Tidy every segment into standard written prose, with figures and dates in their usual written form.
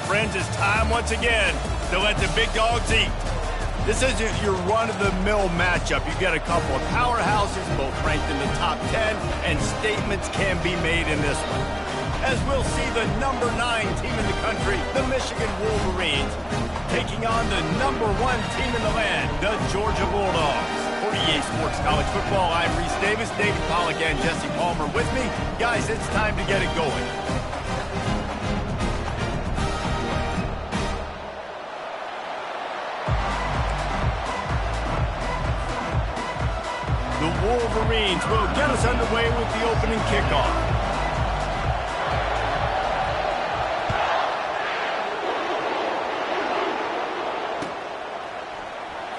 friends, it's time once again to let the big dogs eat. This isn't your run-of-the-mill matchup. You've got a couple of powerhouses, both ranked in the top 10, and statements can be made in this one. As we'll see the number 9 team in the country, the Michigan Wolverines, taking on the number 1 team in the land, the Georgia Bulldogs. For EA Sports College Football, I'm Reese Davis, David Pollack, and Jesse Palmer with me. Guys, it's time to get it going. The Wolverines will get us underway with the opening kickoff.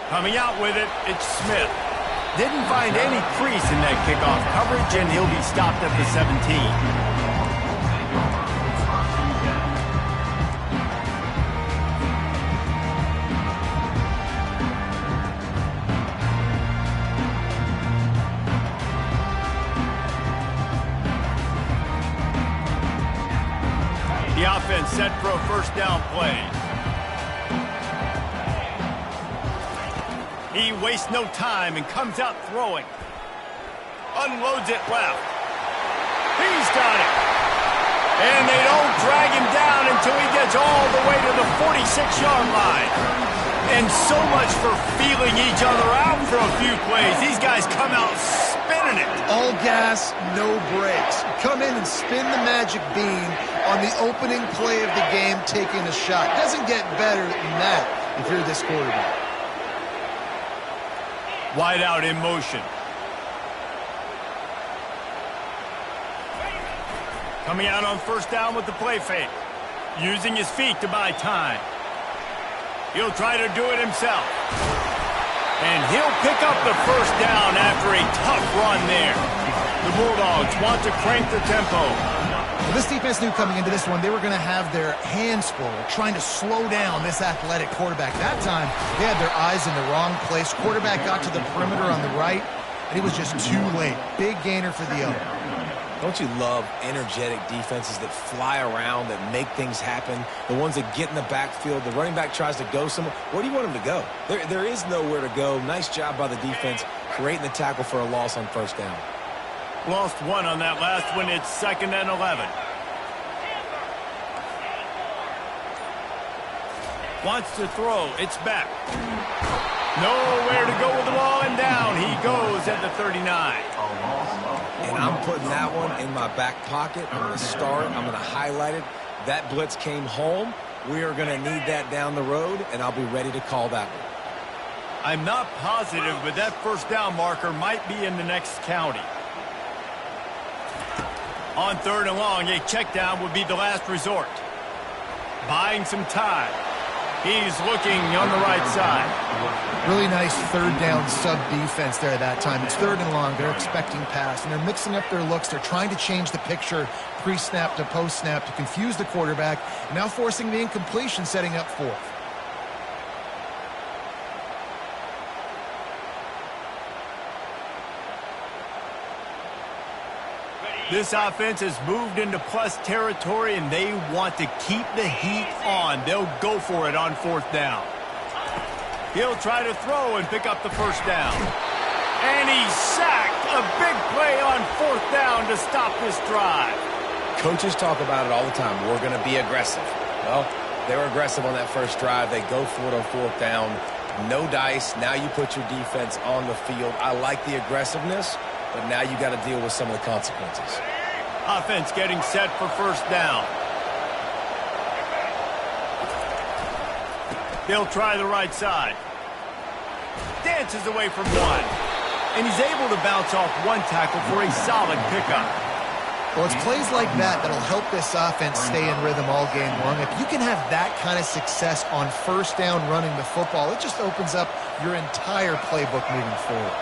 Coming out with it, it's Smith. Didn't find any crease in that kickoff coverage, and he'll be stopped at the 17. The offense set for a first down play. He wastes no time and comes out throwing. Unloads it left. He's got it. And they don't drag him down until he gets all the way to the 46-yard line. And so much for feeling each other out for a few plays. These guys come out spinning it. All gas, no brakes. Come in and spin the magic bean on the opening play of the game, taking a shot. Doesn't get better than that if you're this quarterback. Wide out in motion. Coming out on first down with the play fake. Using his feet to buy time. He'll try to do it himself. And he'll pick up the first down after a tough run there. The Bulldogs want to crank the tempo. Well, this defense knew coming into this one they were going to have their hands full trying to slow down this athletic quarterback. That time, they had their eyes in the wrong place. Quarterback got to the perimeter on the right, and he was just too late. Big gainer for the O. Don't you love energetic defenses that fly around, that make things happen? The ones that get in the backfield, the running back tries to go somewhere. Where do you want him to go? There is nowhere to go. Nice job by the defense creating the tackle for a loss on first down. Lost one on that last one. It's 2nd and 11. Wants to throw. It's back. Nowhere to go with the ball, and down he goes at the 39. And I'm putting that one in my back pocket. I'm going to start. I'm going to highlight it. That blitz came home. We are going to need that down the road, and I'll be ready to call that one. I'm not positive, but that first down marker might be in the next county. On 3rd and long, a check down would be the last resort. Buying some time. He's looking on the right side. Really nice 3rd down sub-defense there at that time. It's 3rd and long. They're expecting pass, and they're mixing up their looks. They're trying to change the picture pre-snap to post-snap to confuse the quarterback, now forcing the incompletion, setting up 4th. This offense has moved into plus territory, and they want to keep the heat on. They'll go for it on 4th down. He'll try to throw and pick up the first down. And he's sacked. A big play on 4th down to stop this drive. Coaches talk about it all the time. We're going to be aggressive. Well, they were aggressive on that first drive. They go for it on 4th down. No dice. Now you put your defense on the field. I like the aggressiveness, but now you got to deal with some of the consequences. Offense getting set for first down. They'll try the right side. Dances away from one. And he's able to bounce off one tackle for a solid pickup. Well, it's plays like that that'll help this offense stay in rhythm all game long. If you can have that kind of success on first down running the football, it just opens up your entire playbook moving forward.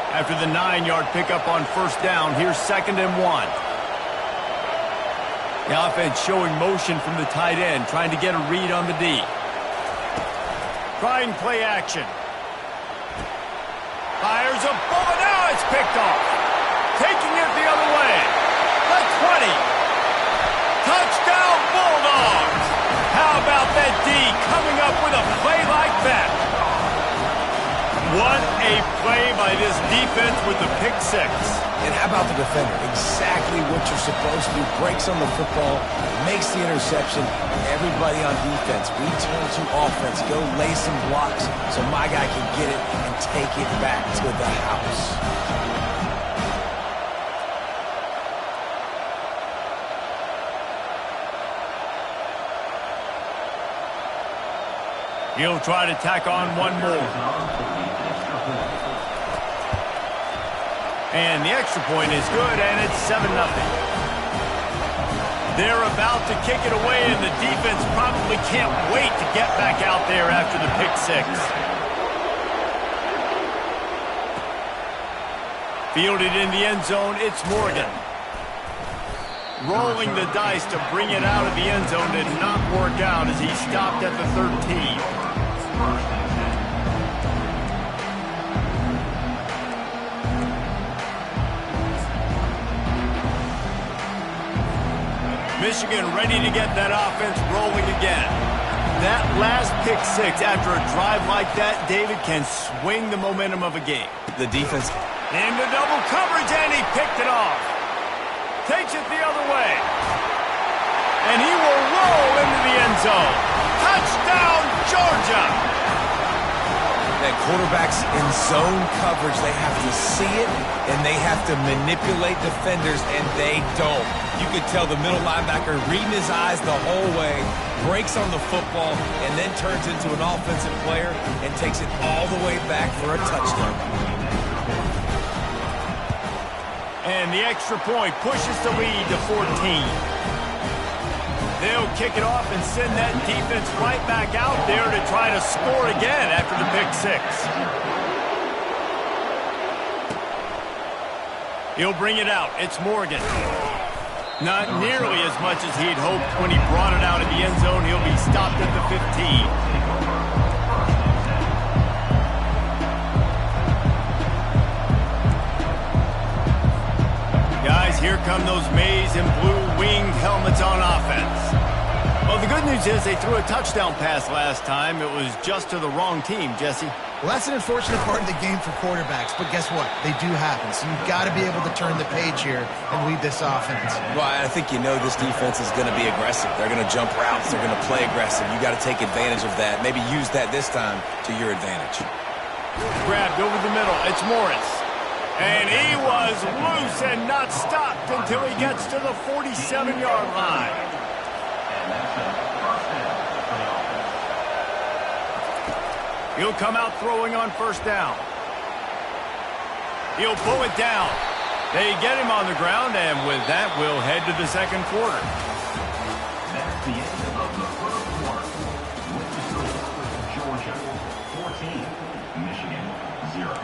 After the 9-yard pickup on first down, here's 2nd and 1. The offense showing motion from the tight end, trying to get a read on the D. Trying play action. Fires a bullet. Now it's picked off. Taking it the other way. The 20. Touchdown Bulldogs. How play by this defense with the pick six. And how about the defender? Exactly what you're supposed to do. Breaks on the football, makes the interception. Everybody on defense, we turn to offense. Go lay some blocks so my guy can get it and take it back to the house. He'll try to tack on one more. And the extra point is good, and it's 7-0. They're about to kick it away, and the defense probably can't wait to get back out there after the pick six. Fielded in the end zone, it's Morgan. Rolling the dice to bring it out of the end zone did not work out as he stopped at the 13. Michigan ready to get that offense rolling again. That last pick six after a drive like that, David, can swing the momentum of a game. The defense into double coverage, and he picked it off. Takes it the other way. And he will roll into the end zone. Touchdown, Georgia! That quarterbacks in zone coverage, they have to see it, and they have to manipulate defenders, and they don't. You could tell the middle linebacker reading his eyes the whole way, breaks on the football, and then turns into an offensive player and takes it all the way back for a touchdown. And the extra point pushes the lead to 14. They'll kick it off and send that defense right back out there to try to score again after the pick six. He'll bring it out. It's Morgan. Not nearly as much as he'd hoped when he brought it out of the end zone. He'll be stopped at the 15. Guys, here come those maize and blue winged helmets on offense. Well, the good news is they threw a touchdown pass last time. It was just to the wrong team, Jesse. Well, that's an unfortunate part of the game for quarterbacks, but guess what? They do happen, so you've got to be able to turn the page here and lead this offense. Well, I think you know this defense is going to be aggressive. They're going to jump routes. They're going to play aggressive. You got to take advantage of that. Maybe use that this time to your advantage. Grabbed over the middle. It's Morris. And he was loose and not stopped until he gets to the 47-yard line. He'll come out throwing on first down. He'll pull it down. They get him on the ground, and with that, we'll head to the second quarter. That's the end of the first quarter. With the score, Georgia 14, Michigan 0.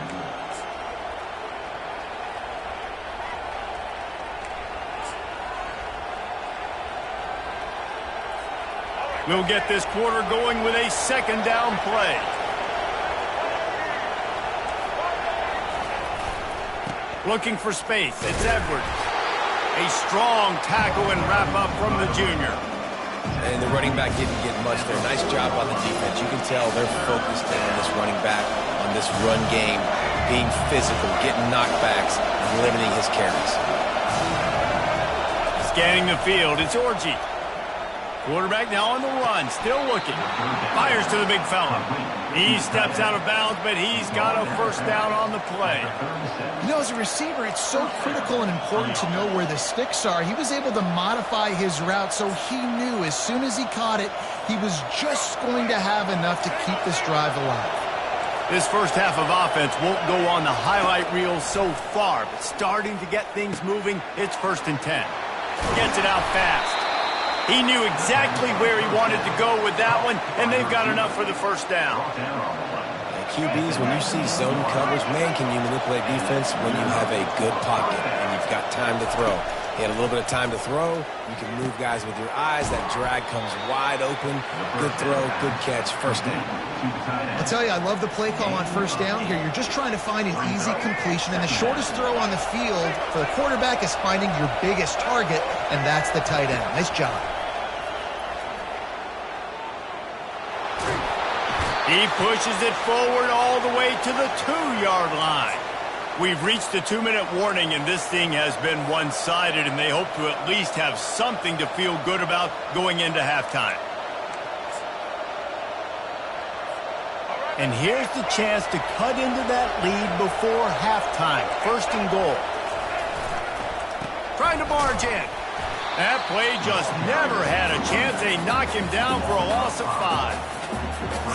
We'll get this quarter going with a second down play. Looking for space. It's Edwards. A strong tackle and wrap up from the junior. And the running back didn't get much there. Nice job on the defense. You can tell they're focused in on this running back, on this run game, being physical, getting knockbacks, and limiting his carries. Scanning the field, it's Orji. Quarterback now on the run, still looking. Fires to the big fella. He steps out of bounds, but he's got a first down on the play. You know, as a receiver, it's so critical and important to know where the sticks are. He was able to modify his route so he knew as soon as he caught it, he was just going to have enough to keep this drive alive. This first half of offense won't go on the highlight reel so far, but starting to get things moving, it's 1st and 10. Gets it out fast. He knew exactly where he wanted to go with that one, and they've got enough for the first down. QBs, when you see zone coverage, man, can you manipulate defense when you have a good pocket and you've got time to throw. He had a little bit of time to throw. You can move guys with your eyes. That drag comes wide open. Good throw, good catch, first down. I'll tell you, I love the play call on first down here. You're just trying to find an easy completion, and the shortest throw on the field for the quarterback is finding your biggest target, and that's the tight end. Nice job. He pushes it forward all the way to the 2-yard line. We've reached the 2-minute warning, and this thing has been one-sided, and they hope to at least have something to feel good about going into halftime. And here's the chance to cut into that lead before halftime. 1st and goal. Trying to barge in. That play just never had a chance. They knock him down for a loss of 5.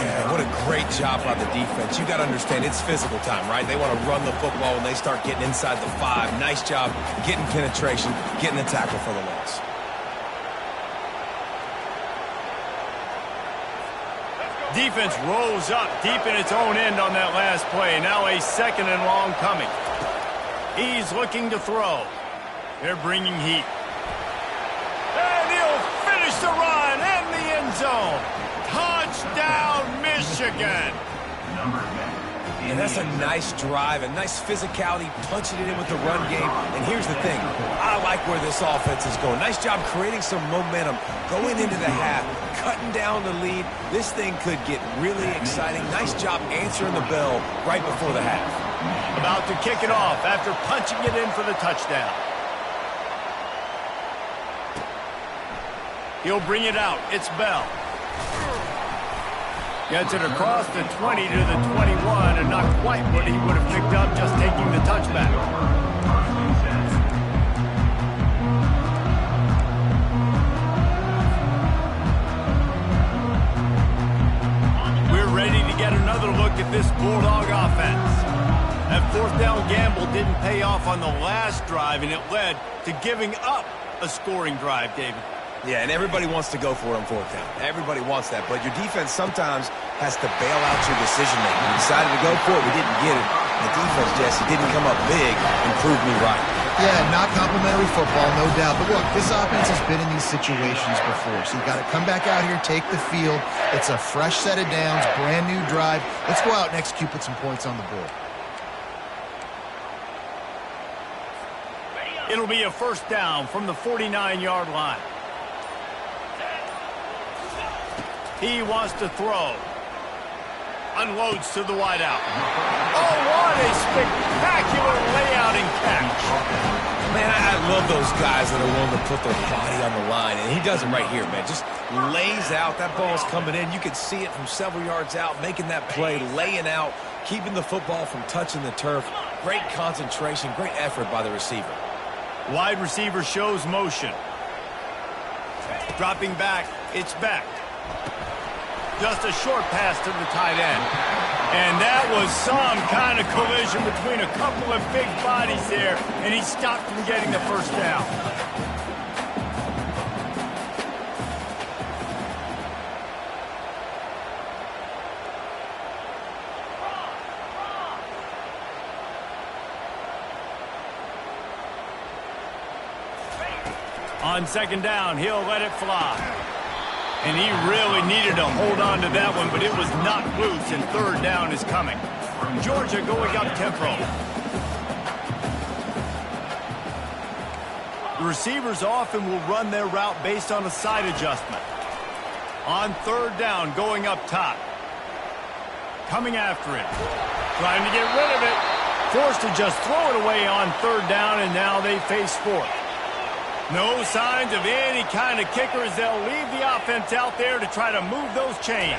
Yeah, what a great job by the defense. You got to understand, it's physical time, right? They want to run the football when they start getting inside the 5. Nice job getting penetration, getting a tackle for the loss. Defense rolls up deep in its own end on that last play. Now a 2nd and long coming. He's looking to throw. They're bringing heat. And he'll finish the run in the end zone. Touchdown, Michigan. And that's a nice drive, a nice physicality, punching it in with the run game. And here's the thing. I like where this offense is going. Nice job creating some momentum, going into the half, cutting down the lead. This thing could get really exciting. Nice job answering the bell right before the half. About to kick it off after punching it in for the touchdown. He'll bring it out. It's Bell. Gets it across the 20 to the 21, and not quite what he would have picked up just taking the touchback. We're ready to get another look at this Bulldog offense. That 4th down gamble didn't pay off on the last drive, and it led to giving up a scoring drive, David. Yeah, and everybody wants to go for it on 4th down. Everybody wants that, but your defense sometimes has to bail out your decision-making. We decided to go for it. We didn't get it. The defense, Jesse, didn't come up big and prove me right. Yeah, not complimentary football, no doubt. But look, this offense has been in these situations before, so you got to come back out here, take the field. It's a fresh set of downs, brand new drive. Let's go out and execute, put some points on the board. It'll be a 1st down from the 49-yard line. He wants to throw. Unloads to the wideout. Oh, what a spectacular layout and catch. Man, I love those guys that are willing to put their body on the line, and he does it right here, man. Just lays out. That ball's coming in. You can see it from several yards out, making that play, laying out, keeping the football from touching the turf. Great concentration, great effort by the receiver. Wide receiver shows motion. Dropping back, it's back. Just a short pass to the tight end. And that was some kind of collision between a couple of big bodies there, and he stopped from getting the 1st down. On 2nd down, he'll let it fly. And he really needed to hold on to that one, but it was knocked loose, and 3rd down is coming. Georgia going up tempo. The receivers often will run their route based on a side adjustment. On 3rd down, going up top. Coming after it. Trying to get rid of it. Forced to just throw it away on 3rd down, and now they face 4th. No signs of any kind of kickers. They'll leave the offense out there to try to move those chains.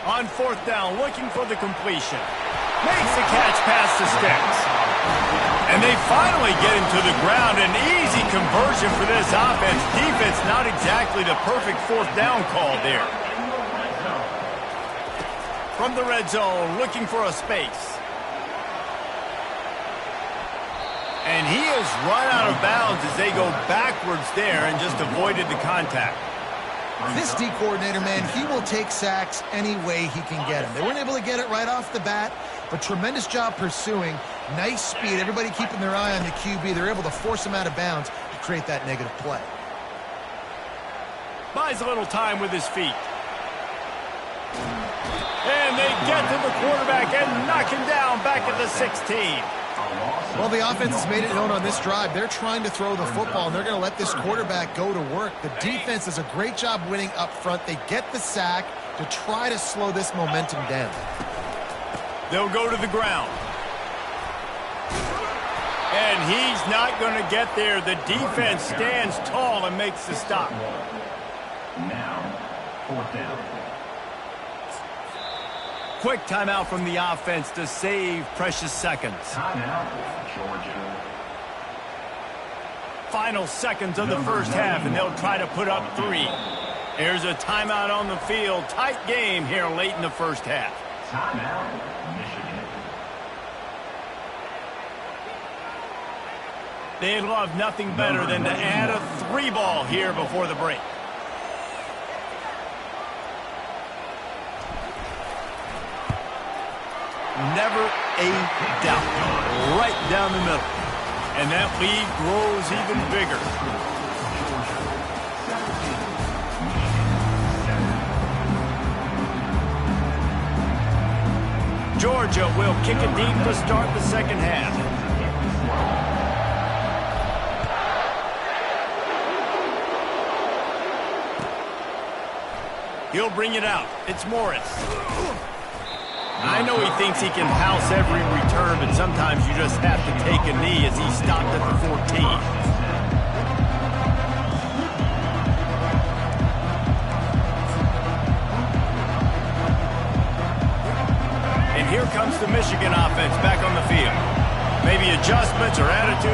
On 4th down, looking for the completion. Makes the catch past the sticks. And they finally get him to the ground. An easy conversion for this offense. Defense not exactly the perfect 4th down call there. From the red zone, looking for a space. And he has run out of bounds as they go backwards there and just avoided the contact. This D coordinator, man, he will take sacks any way he can get them. They weren't able to get it right off the bat, but tremendous job pursuing. Nice speed. Everybody keeping their eye on the QB. They're able to force him out of bounds to create that negative play. Buys a little time with his feet. And they get to the quarterback and knock him down back at the 16. Well, the offense has made it known on this drive. They're trying to throw the football, and they're going to let this quarterback go to work. The defense does a great job winning up front. They get the sack, to try to slow this momentum down. They'll go to the ground. And he's not going to get there. The defense stands tall and makes the stop. Now, 4th down. Quick timeout from the offense to save precious seconds. Timeout, Georgia. Final seconds of the first half, and they'll try to put up 3. Here's a timeout on the field. Tight game here late in the first half. Timeout, Michigan. They'd love nothing better than to add a 3 ball here before the break. Never a doubt. Right down the middle. And that lead grows even bigger. Georgia will kick it deep to start the second half. He'll bring it out. It's Morris. I know he thinks he can house every return, but sometimes you just have to take a knee as he stopped at the 14. And here comes the Michigan offense back on the field. Maybe adjustments or attitude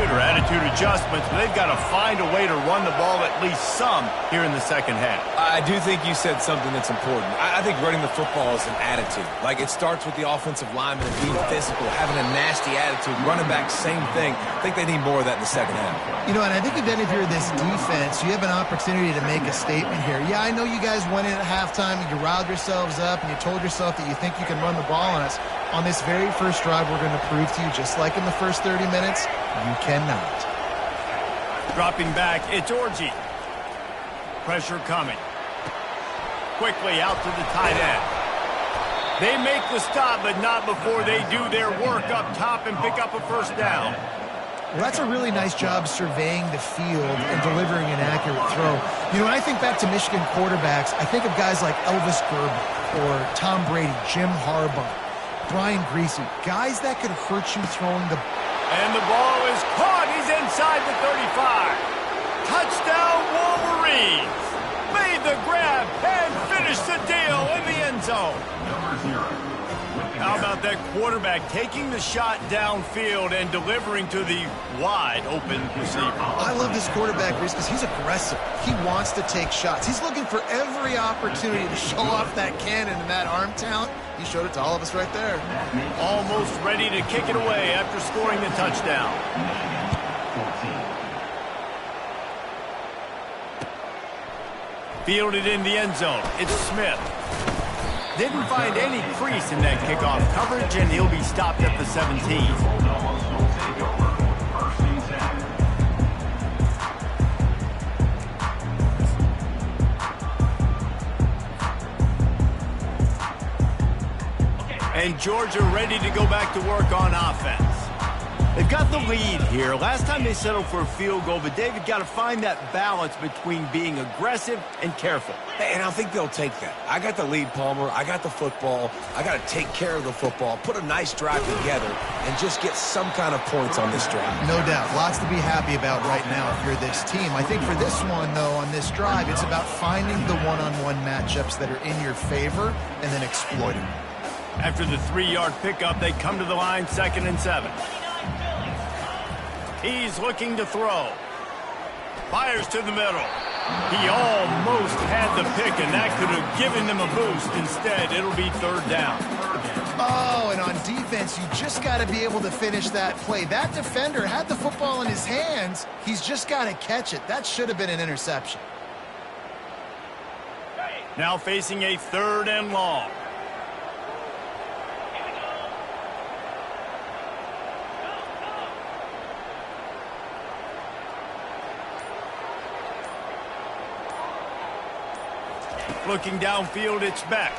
adjustments, but they've got to find a way to run the ball at least some here in the second half. I do think you said something that's important. I think running the football is an attitude. Like, it starts with the offensive lineman and being physical, having a nasty attitude. Running back, same thing. I think they need more of that in the second half. You know, and I think if you're this defense, you have an opportunity to make a statement here. Yeah, I know you guys went in at halftime and you riled yourselves up and you told yourself that you think you can run the ball on us. On this very first drive, we're going to prove to you, just like in the first 30 minutes, you cannot. Dropping back, it's Orji. Pressure coming. Quickly out to the tight end. They make the stop, but not before they do their work up top and pick up a first down. Well, that's a really nice job surveying the field and delivering an accurate throw. You know, when I think back to Michigan quarterbacks, I think of guys like Elvis Gerber or Tom Brady, Jim Harbaugh, Brian Greasy, guys that could hurt you throwing the... And the ball is caught. He's inside the 35. Touchdown, Wolverines. Made the grab and finished the deal in the end zone. Number 0. How about that quarterback taking the shot downfield and delivering to the wide-open receiver? I love this quarterback, Reese, because he's aggressive. He wants to take shots. He's looking for every opportunity to show off that cannon and that arm talent. He showed it to all of us right there. Almost ready to kick it away after scoring the touchdown. Fielded in the end zone. It's Smith. Didn't find any crease in that kickoff coverage, and he'll be stopped at the 17. And Georgia ready to go back to work on offense. They've got the lead here. Last time they settled for a field goal, but David got to find that balance between being aggressive and careful. And I think they'll take that. I got the lead, Palmer. I got the football. I got to take care of the football, put a nice drive together, and just get some kind of points on this drive. No doubt. Lots to be happy about right now if you're this team. I think for this one, though, on this drive, it's about finding the one-on-one matchups that are in your favor and then exploiting them. After the 3-yard pickup, they come to the line, 2nd and 7. He's looking to throw. Fires to the middle. He almost had the pick, and that could have given them a boost. Instead, it'll be 3rd down. Oh, and on defense, you just got to be able to finish that play. That defender had the football in his hands. He's just got to catch it. That should have been an interception. Now facing a 3rd and long. Looking downfield, it's Beck.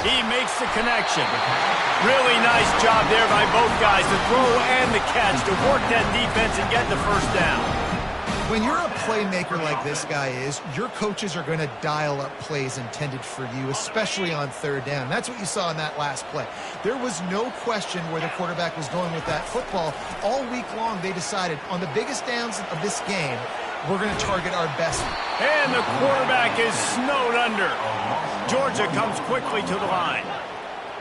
He makes the connection. Really nice job there by both guys, the throw and the catch, to work that defense and get the first down. When you're a playmaker like this guy is, your coaches are going to dial up plays intended for you, especially on third down. And that's what you saw in that last play. There was no question where the quarterback was going with that football. All week long, they decided on the biggest downs of this game, we're going to target our best. And the quarterback is snowed under. Georgia comes quickly to the line.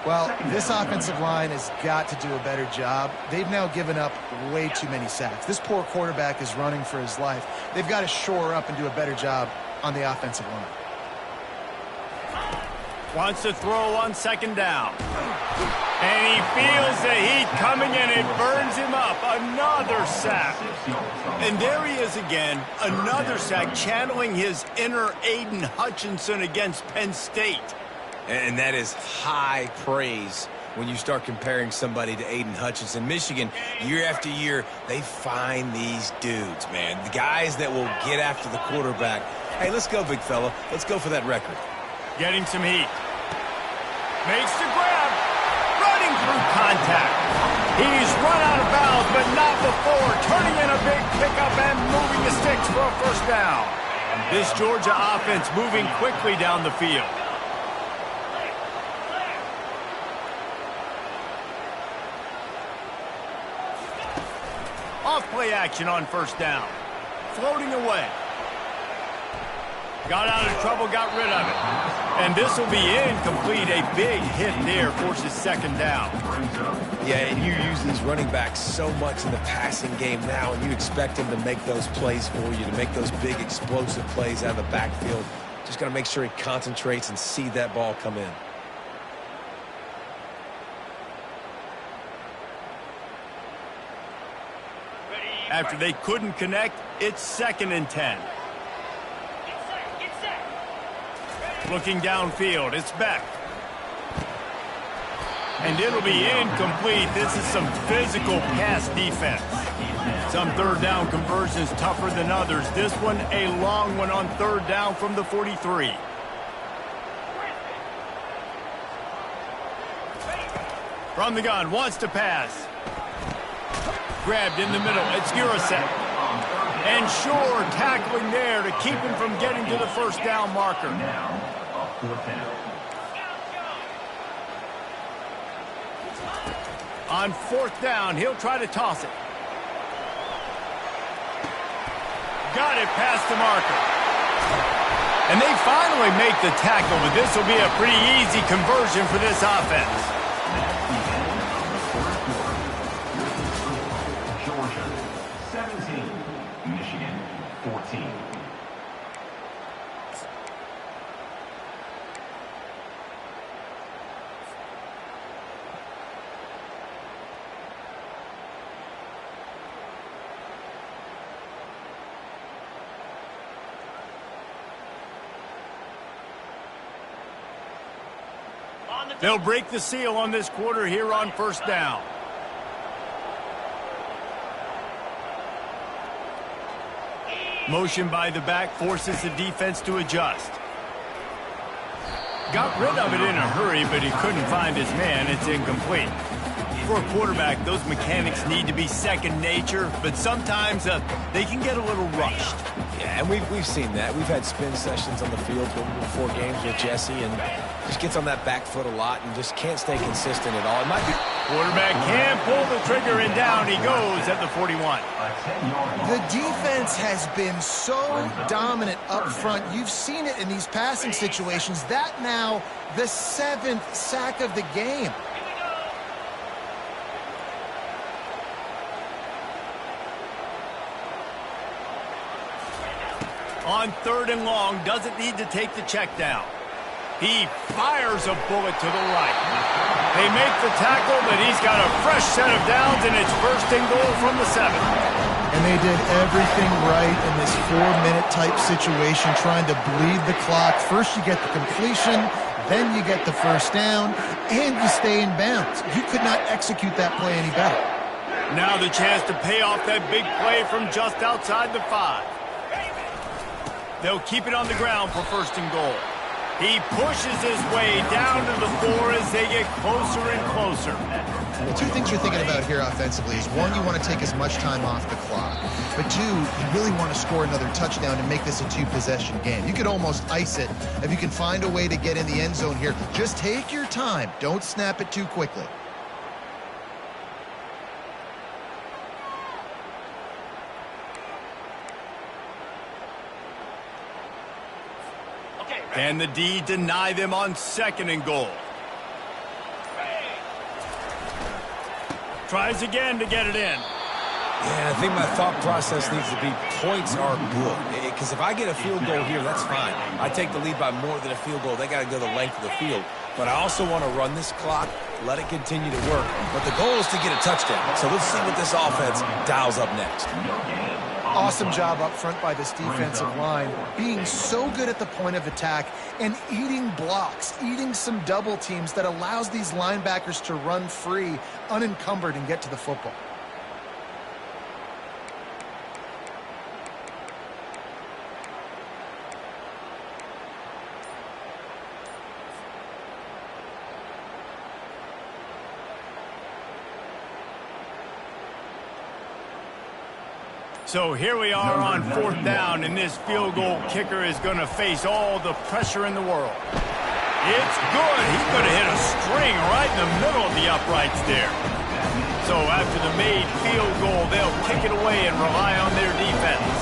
Well, this offensive line has got to do a better job. They've now given up way too many sacks. This poor quarterback is running for his life. They've got to shore up and do a better job on the offensive line. Wants to throw on second down. And he feels the heat coming in. It burns him up. Another sack. And there he is again. Another sack, channeling his inner Aiden Hutchinson against Penn State. And that is high praise when you start comparing somebody to Aiden Hutchinson. Michigan, year after year, they find these dudes, man. The guys that will get after the quarterback. Hey, let's go, big fella. Let's go for that record. Getting some heat. Makes the grab. Running through contact. He's run out of bounds, but not before. Turning in a big pickup and moving the sticks for a first down. This Georgia offense moving quickly down the field. Off-play action on first down. Floating away. Got out of trouble, got rid of it. And this will be incomplete. A big hit there forces second down. Yeah, and you use these running backs so much in the passing game now, and you expect them to make those plays for you, to make those big explosive plays out of the backfield. Just got to make sure he concentrates and see that ball come in. After they couldn't connect, it's 2nd and 10. Looking downfield, it's Beck. And it'll be incomplete. This is some physical pass defense. Some third down conversions tougher than others. This one, a long one on third down from the 43. From the gun, wants to pass. Grabbed in the middle, it's Urasek. And Shore tackling there to keep him from getting to the first down marker. On fourth down, he'll try to toss it. Got it past the marker. And they finally make the tackle, but this will be a pretty easy conversion for this offense. Georgia 17, Michigan 14. They'll break the seal on this quarter here on first down. Motion by the back forces the defense to adjust. Got rid of it in a hurry, but he couldn't find his man. It's incomplete. For a quarterback, those mechanics need to be second nature, but sometimes they can get a little rushed. Yeah, and we've seen that. We've had spin sessions on the field before games with Jesse, and just gets on that back foot a lot and just can't stay consistent at all. It might be... Quarterback can pull the trigger, and down he goes at the 41. The defense has been so dominant up front. You've seen it in these passing situations. That now the 7th sack of the game. On third and long, doesn't need to take the check down. He fires a bullet to the right. They make the tackle, but he's got a fresh set of downs, and it's first and goal from the 7. And they did everything right in this 4-minute type situation, trying to bleed the clock. First you get the completion, then you get the first down, and you stay in bounds. You could not execute that play any better. Now the chance to pay off that big play from just outside the 5. They'll keep it on the ground for first and goal. He pushes his way down to the 4 as they get closer and closer. The two things you're thinking about here offensively is, one, you want to take as much time off the clock. but two, you really want to score another touchdown and make this a two-possession game. You could almost ice it if you can find a way to get in the end zone here. Just take your time. Don't snap it too quickly. Can the D deny them on 2nd and goal? Tries again to get it in. Yeah, I think my thought process needs to be points are good. Because if I get a field goal here, that's fine. I take the lead by more than a field goal. They got to go the length of the field. But I also want to run this clock, let it continue to work. But the goal is to get a touchdown. So let's see what this offense dials up next. Awesome job up front by this defensive line, being so good at the point of attack and eating blocks, eating some double teams that allows these linebackers to run free, unencumbered, and get to the football. So here we are on 4th down, and this field goal kicker is going to face all the pressure in the world. It's good. He's going to hit a string right in the middle of the uprights there. So after the made field goal, they'll kick it away and rely on their defense.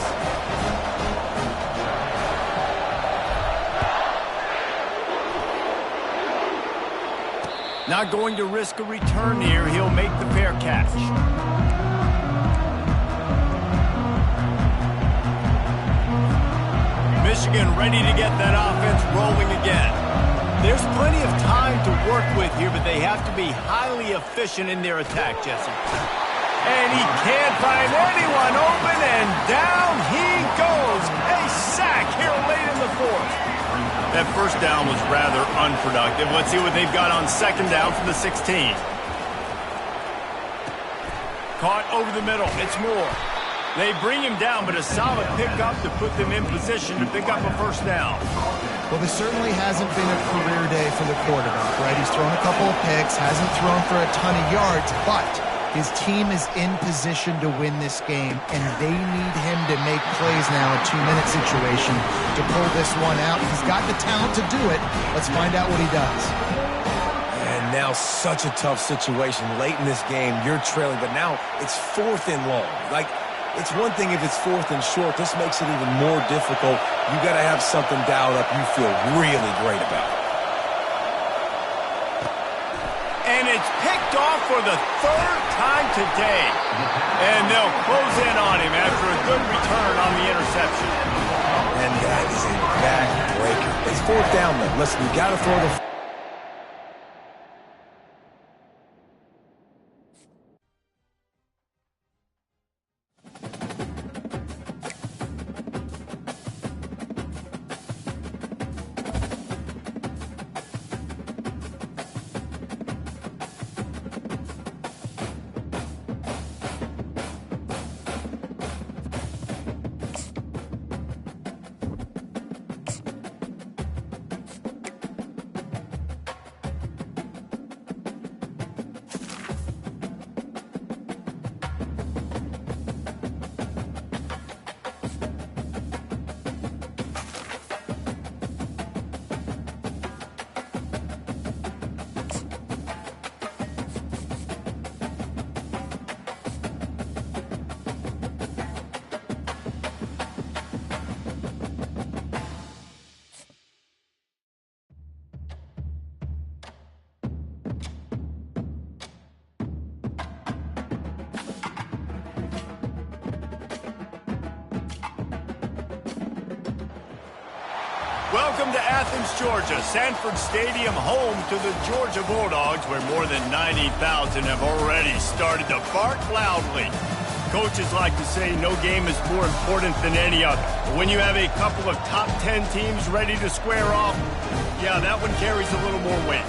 Not going to risk a return here. He'll make the fair catch. Michigan ready to get that offense rolling again. There's plenty of time to work with here, but they have to be highly efficient in their attack, Jesse. And he can't find anyone open, and down he goes. A sack here late in the 4th. That first down was rather unproductive. Let's see what they've got on 2nd down from the 16. Caught over the middle. It's Moore. They bring him down, but a solid pickup to put them in position to pick up a first down. Well, this certainly hasn't been a career day for the quarterback, right? He's thrown a couple of picks, hasn't thrown for a ton of yards, but his team is in position to win this game, and they need him to make plays now, a 2-minute situation, to pull this one out. He's got the talent to do it. Let's find out what he does. And now such a tough situation. Late in this game, you're trailing, but now it's 4th and long. It's one thing if it's 4th and short. This makes it even more difficult. You got to have something dialed up you feel really great about. And it's picked off for the 3rd time today. And they'll close in on him after a good return on the interception. And that is a back-breaker. It's 4th down, though. Listen, you got to throw the... Welcome to Athens, Georgia, Sanford Stadium, home to the Georgia Bulldogs, where more than 90,000 have already started to bark loudly. Coaches like to say no game is more important than any other. But when you have a couple of top 10 teams ready to square off, yeah, that one carries a little more weight.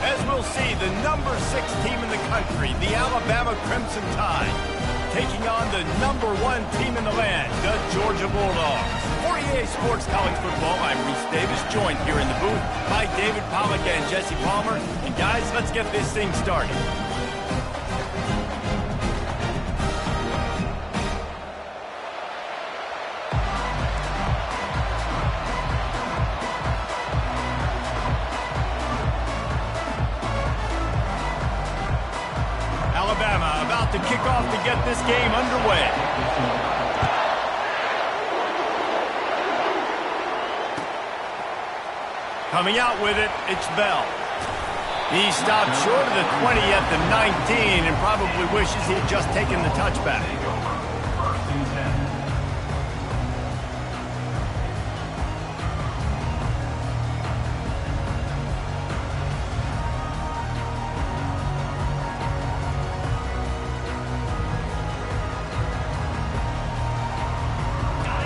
As we'll see, the number 6 team in the country, the Alabama Crimson Tide, taking on the number 1 team in the land, the Georgia Bulldogs. For EA Sports College Football, I'm Reese Davis, joined here in the booth by David Pollack and Jesse Palmer. And guys, let's get this thing started. to kick off to get this game underway. Coming out with it, it's Bell. He stopped short of the 20 at the 19 and probably wishes he had just taken the touchback.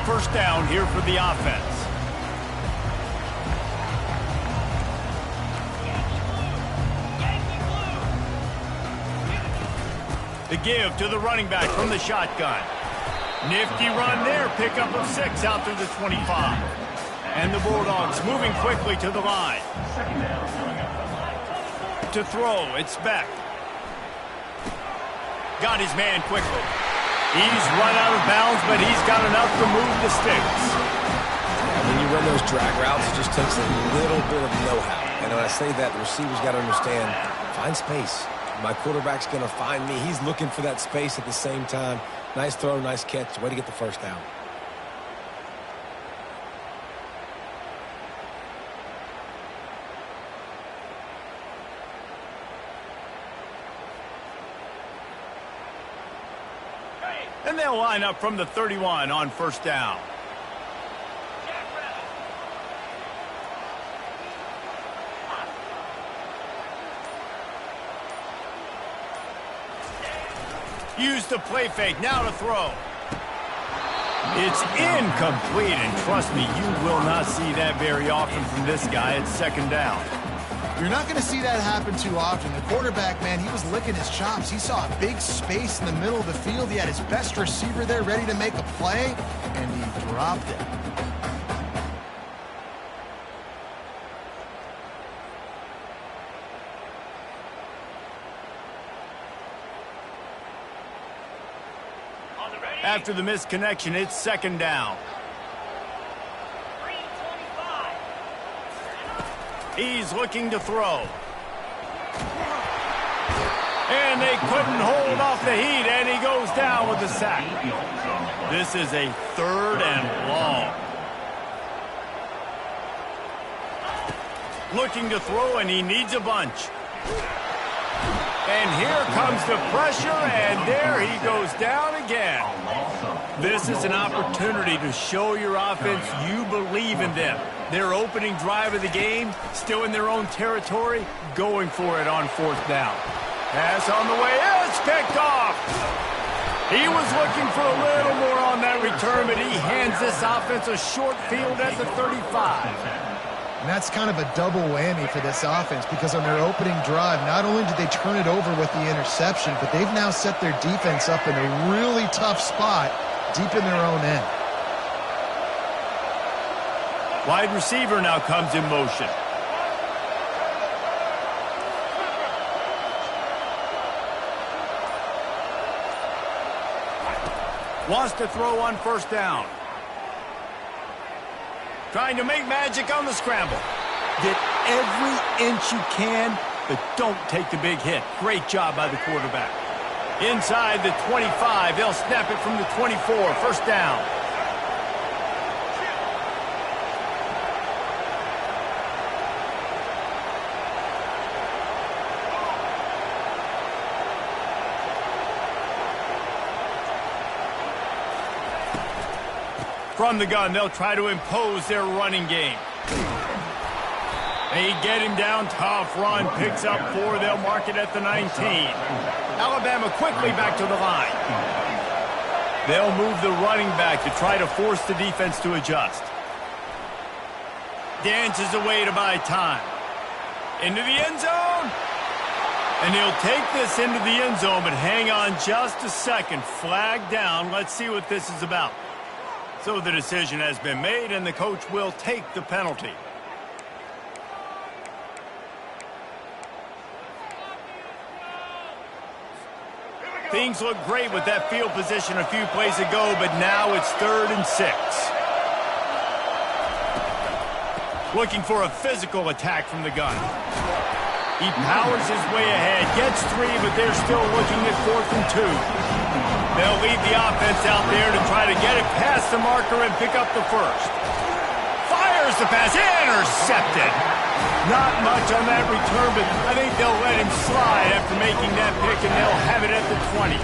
First down here for the offense. The give to the running back from the shotgun. Nifty run there, pickup of 6 out through the 25. And the Bulldogs moving quickly to the line. To throw, it's Beck. Got his man quickly. He's run out of bounds, but he's got enough to move the sticks. And when you run those drag routes, it just takes a little bit of know-how. And when I say that, the receiver's got to understand, find space. My quarterback's going to find me. He's looking for that space at the same time. Nice throw, nice catch. Way to get the first down. And they'll line up from the 31 on first down. Use the play fake, now to throw. It's incomplete, and trust me, you will not see that very often from this guy. It's second down. You're not going to see that happen too often. The quarterback, man, he was licking his chops. He saw a big space in the middle of the field. He had his best receiver there ready to make a play, and he dropped it. After the misconnection, it's second down. He's looking to throw. And they couldn't hold off the heat, and he goes down with the sack. This is a third and long. Looking to throw, and he needs a bunch. And here comes the pressure, and there he goes down again. This is an opportunity to show your offense you believe in them. Their opening drive of the game, still in their own territory, going for it on fourth down. Pass on the way, it's picked off. He was looking for a little more on that return, but he hands this offense a short field at the 35. And that's kind of a double whammy for this offense because on their opening drive, not only did they turn it over with the interception, but they've now set their defense up in a really tough spot deep in their own end. Wide receiver now comes in motion. Wants to throw on first down. Trying to make magic on the scramble. Get every inch you can, but don't take the big hit. Great job by the quarterback. Inside the 25, they'll snap it from the 24. First down. From the gun, they'll try to impose their running game. They get him down, tough run, picks up 4, they'll mark it at the 19. Alabama quickly back to the line. They'll move the running back to try to force the defense to adjust. Dances away to buy time. Into the end zone. And he'll take this into the end zone, but hang on just a second. Flag down. Let's see what this is about. So the decision has been made, and the coach will take the penalty. Things look great with that field position a few plays ago, but now it's 3rd and 6. Looking for a physical attack from the gun. He powers his way ahead, gets 3, but they're still looking at 4th and 2. They'll lead the offense out there to try to get it past the marker and pick up the first. Fires the pass, intercepted. Not much on that return, but I think they'll let him slide after making that pick, and they'll have it at the 20.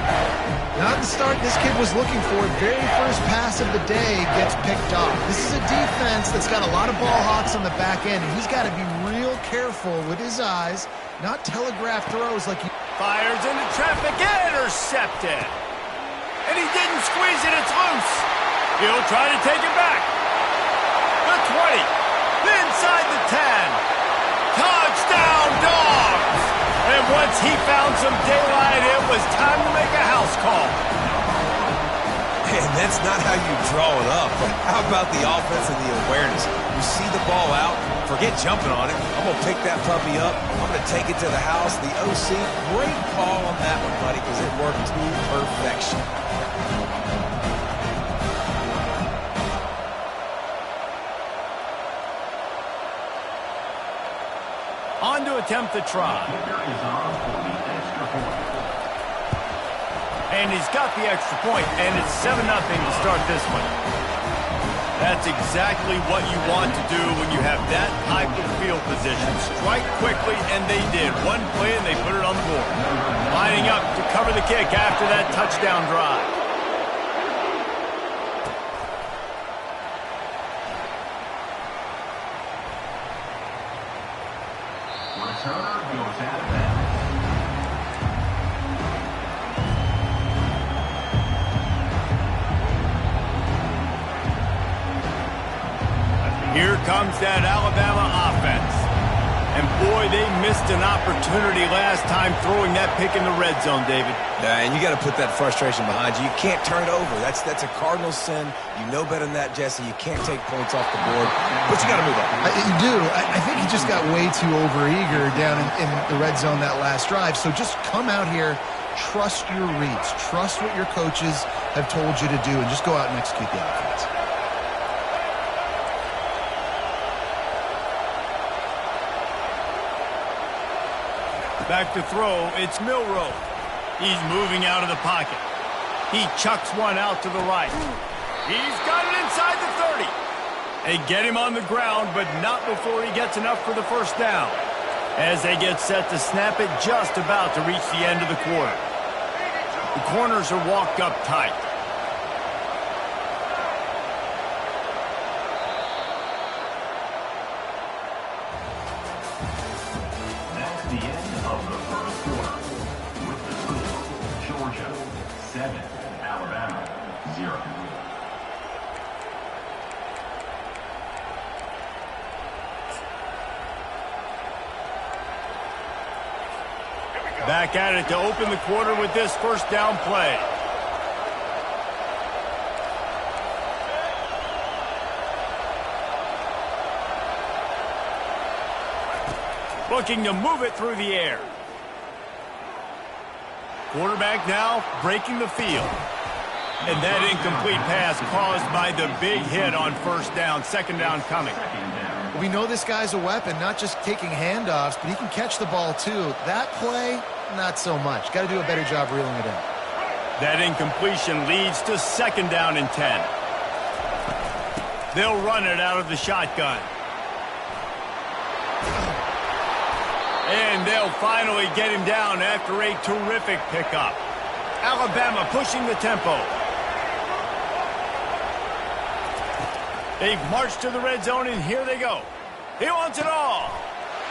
Not the start this kid was looking for. Very first pass of the day gets picked off. This is a defense that's got a lot of ball hawks on the back end, and he's got to be real careful with his eyes, not telegraph throws like he... Fires into traffic, intercepted. And he didn't squeeze it, it's loose. He'll try to take it back. The 20, inside the 10. Touchdown, Dogs! And once he found some daylight, it was time to make a house call. And that's not how you draw it up. But how about the offense and the awareness? You see the ball out, forget jumping on it. I'm going to pick that puppy up. I'm going to take it to the house. The OC, great call on that one, buddy, because it worked to perfection. On to attempt the try. And he's got the extra point, and it's 7-0 to start this one. That's exactly what you want to do when you have that type of field position. Strike quickly, and they did. One play, and they put it on the board. Lining up to cover the kick after that touchdown drive. Returner goes out of bounds. Here comes that Alabama offense. And boy, they missed an opportunity last time throwing that pick in the red zone, David. Yeah, and you got to put that frustration behind you. You can't turn it over. That's a cardinal sin. You know better than that, Jesse. You can't take points off the board, but you got to move on. You do. I think he just got way too overeager down in the red zone that last drive. So just come out here, trust your reads, trust what your coaches have told you to do, and just go out and execute the offense. Back to throw, it's Milroe. He's moving out of the pocket. He chucks one out to the right. He's got it inside the 30. They get him on the ground, but not before he gets enough for the first down. As they get set to snap it, just about to reach the end of the quarter. The corners are walked up tight. That's the end of the first quarter. With the score, Georgia 7, Alabama 0. Back at it to open the quarter with this first down play. Looking to move it through the air. Quarterback now breaking the field. And that incomplete pass caused by the big hit on first down, second down coming. We know this guy's a weapon, not just taking handoffs, but he can catch the ball too. That play, not so much. Got to do a better job reeling it in. That incompletion leads to second down and 10. They'll run it out of the shotgun. And they'll finally get him down after a terrific pickup. Alabama pushing the tempo. They've marched to the red zone, and here they go. He wants it all.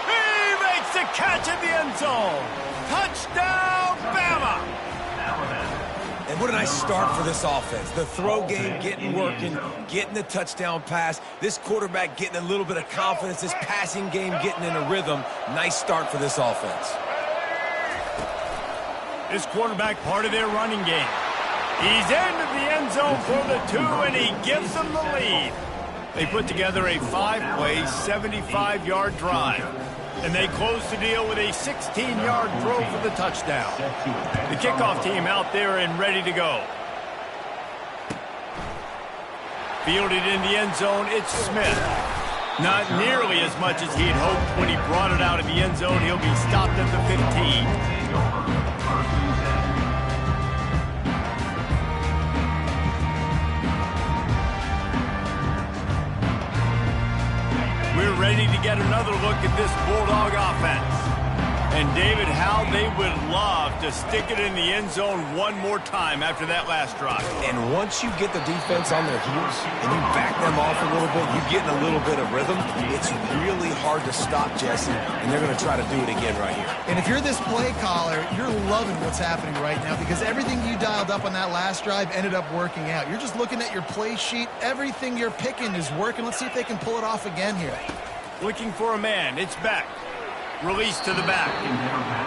He makes the catch in the end zone. Touchdown, Bama! And what a nice start for this offense. The throw game getting working, getting the touchdown pass. This quarterback getting a little bit of confidence. This passing game getting in a rhythm. Nice start for this offense. This quarterback part of their running game. He's into the end zone for the 2, and he gives them the lead. They put together a 5-play, 75-yard drive. And they close the deal with a 16-yard throw for the touchdown. The kickoff team out there and ready to go. Fielded in the end zone, it's Smith. Not nearly as much as he had hoped when he brought it out of the end zone. He'll be stopped at the 15. We're ready to get another look at this Bulldog offense. And David, how they would love to stick it in the end zone one more time after that last drive. And once you get the defense on their heels and you back them off a little bit, you get in a little bit of rhythm, it's really hard to stop, Jesse, and they're going to try to do it again right here. And if you're this play caller, you're loving what's happening right now because everything you dialed up on that last drive ended up working out. You're just looking at your play sheet. Everything you're picking is working. Let's see if they can pull it off again here. Looking for a man. It's back. Release to the back.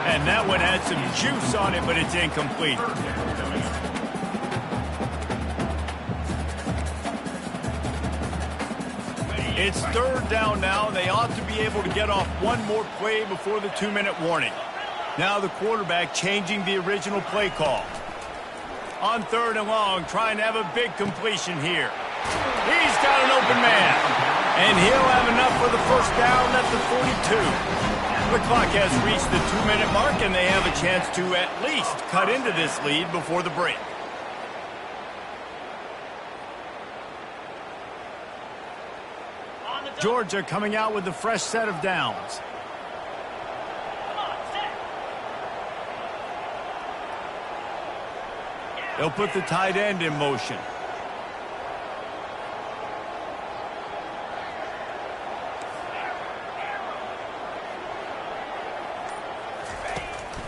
And that one had some juice on it, but it's incomplete. It's third down now. They ought to be able to get off one more play before the 2-minute warning. Now the quarterback changing the original play call. On third and long, trying to have a big completion here. He's got an open man. And he'll have enough for the first down at the 42. The clock has reached the 2-minute mark, and they have a chance to at least cut into this lead before the break. Georgia coming out with a fresh set of downs. They'll put the tight end in motion.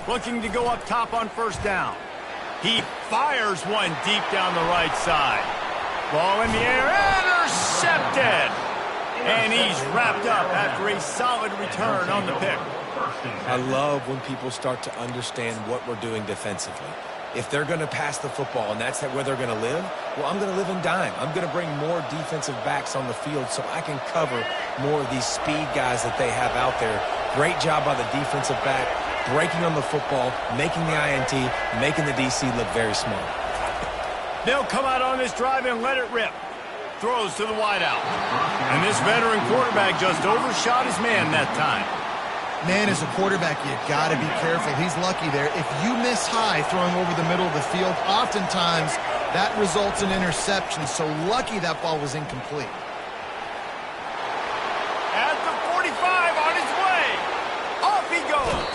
Looking to go up top on first down. He fires one deep down the right side. Ball in the air, intercepted! And he's wrapped up after a solid return on the pick. I love when people start to understand what we're doing defensively. If they're going to pass the football and that's where they're going to live, well, I'm going to live in dime. I'm going to bring more defensive backs on the field so I can cover more of these speed guys that they have out there. Great job by the defensive back, breaking on the football, making the INT, making the DC look very small. They'll come out on this drive and let it rip. Throws to the wideout. And this veteran quarterback just overshot his man that time. Man, as a quarterback, you got to be careful. He's lucky there. If you miss high throwing over the middle of the field, oftentimes that results in interception. So lucky that ball was incomplete. At the 45, on his way. Off he goes.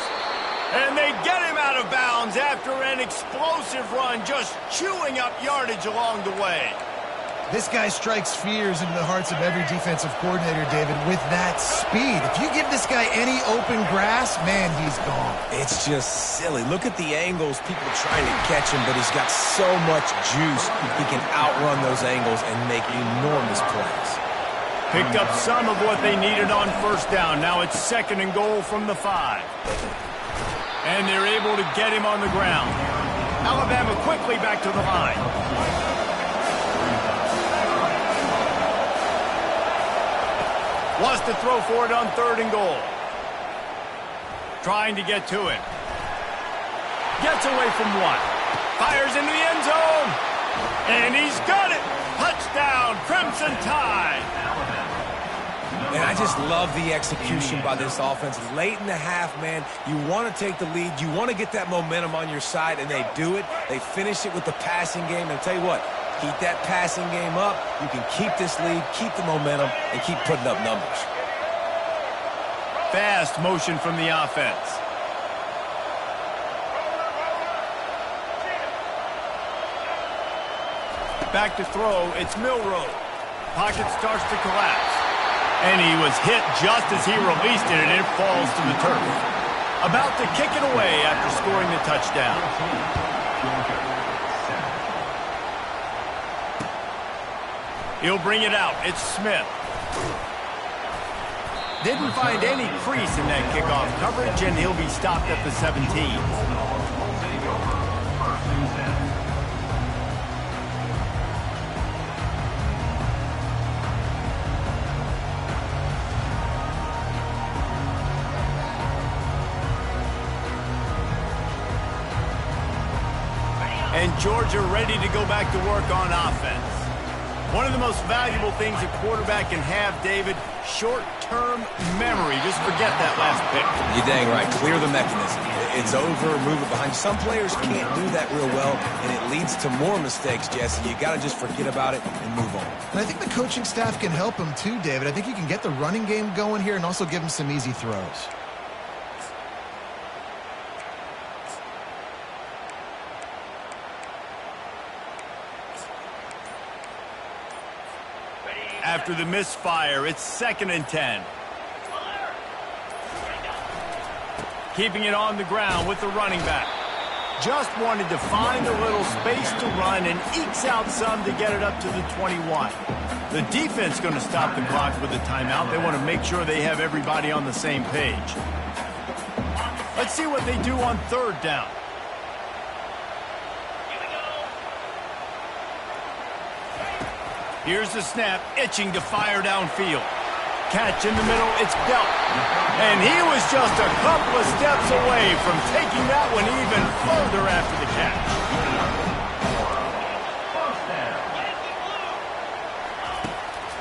And they get him out of bounds after an explosive run, just chewing up yardage along the way. This guy strikes fears into the hearts of every defensive coordinator, David, with that speed. If you give this guy any open grass, man, he's gone. It's just silly. Look at the angles, people trying to catch him, but he's got so much juice. He can outrun those angles and make enormous plays. Picked up some of what they needed on first down. Now it's second and goal from the 5. And they're able to get him on the ground. Alabama quickly back to the line. Wants to throw for it on third and goal. Trying to get to it. Gets away from one. Fires into the end zone. And he's got it. Touchdown, Crimson Tide. And I just love the execution by this offense. Late in the half, man, you want to take the lead. You want to get that momentum on your side, and they do it. They finish it with the passing game. And I'll tell you what, keep that passing game up. You can keep this lead, keep the momentum, and keep putting up numbers. Fast motion from the offense. Back to throw, it's Milroe. Pocket starts to collapse. And he was hit just as he released it, and it falls to the turf. About to kick it away after scoring the touchdown. He'll bring it out. It's Smith. Didn't find any crease in that kickoff coverage, and he'll be stopped at the 17. And Georgia ready to go back to work on offense. One of the most valuable things a quarterback can have, David, short-term memory. Just forget that last pick. You're dang right. Clear the mechanism. It's over, move it behind. Some players can't do that real well, and it leads to more mistakes, Jesse. You got to just forget about it and move on. And I think the coaching staff can help him too, David. I think you can get the running game going here and also give him some easy throws. After the misfire, it's 2nd and 10. Keeping it on the ground with the running back. Just wanted to find a little space to run and ekes out some to get it up to the 21. The defense going to stop the clock with a timeout. They want to make sure they have everybody on the same page. Let's see what they do on 3rd down. Here's the snap, itching to fire downfield. Catch in the middle, it's dealt. And he was just a couple of steps away from taking that one even further after the catch.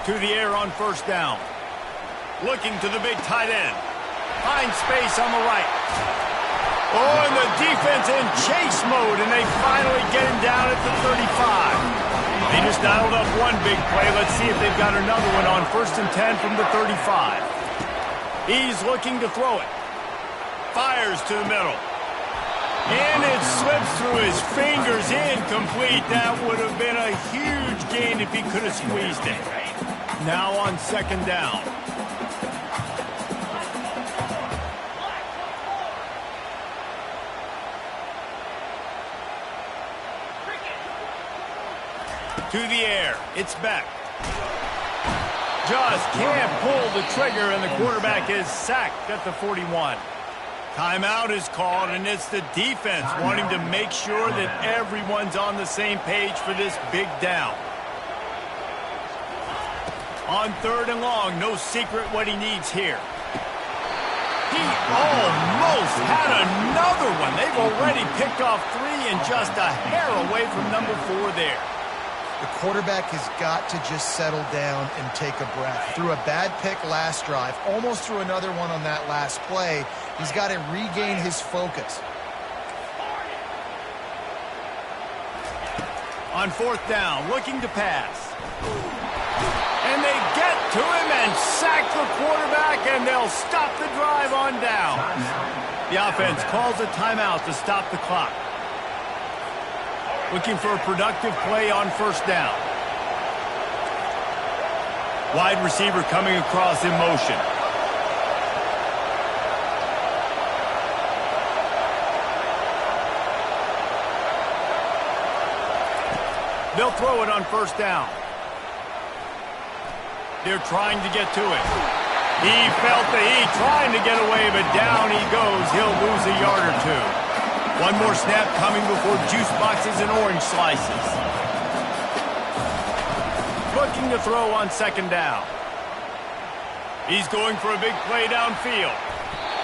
To the air on 1st down. Looking to the big tight end. Finds space on the right. Oh, and the defense in chase mode, and they finally get him down at the 35. They just dialed up one big play. Let's see if they've got another one on 1st and 10 from the 35. He's looking to throw it. Fires to the middle. And it slips through his fingers, incomplete. That would have been a huge gain if he could have squeezed it. Now on 2nd down. To the air. It's back. Just can't pull the trigger, and the quarterback is sacked at the 41. Timeout is called, and it's the defense wanting to make sure that everyone's on the same page for this big down. On 3rd and long, no secret what he needs here. He almost had another one. They've already picked off 3 and just a hair away from number 4 there. The quarterback has got to just settle down and take a breath. Threw a bad pick last drive, almost threw another one on that last play. He's got to regain his focus. On 4th down, looking to pass. And they get to him and sack the quarterback, and they'll stop the drive on down. The offense calls a timeout to stop the clock. Looking for a productive play on 1st down. Wide receiver coming across in motion. They'll throw it on 1st down. They're trying to get to it. He felt the heat, trying to get away, but down he goes. He'll lose a yard or 2. One more snap coming before juice boxes and orange slices. Looking to throw on 2nd down. He's going for a big play downfield.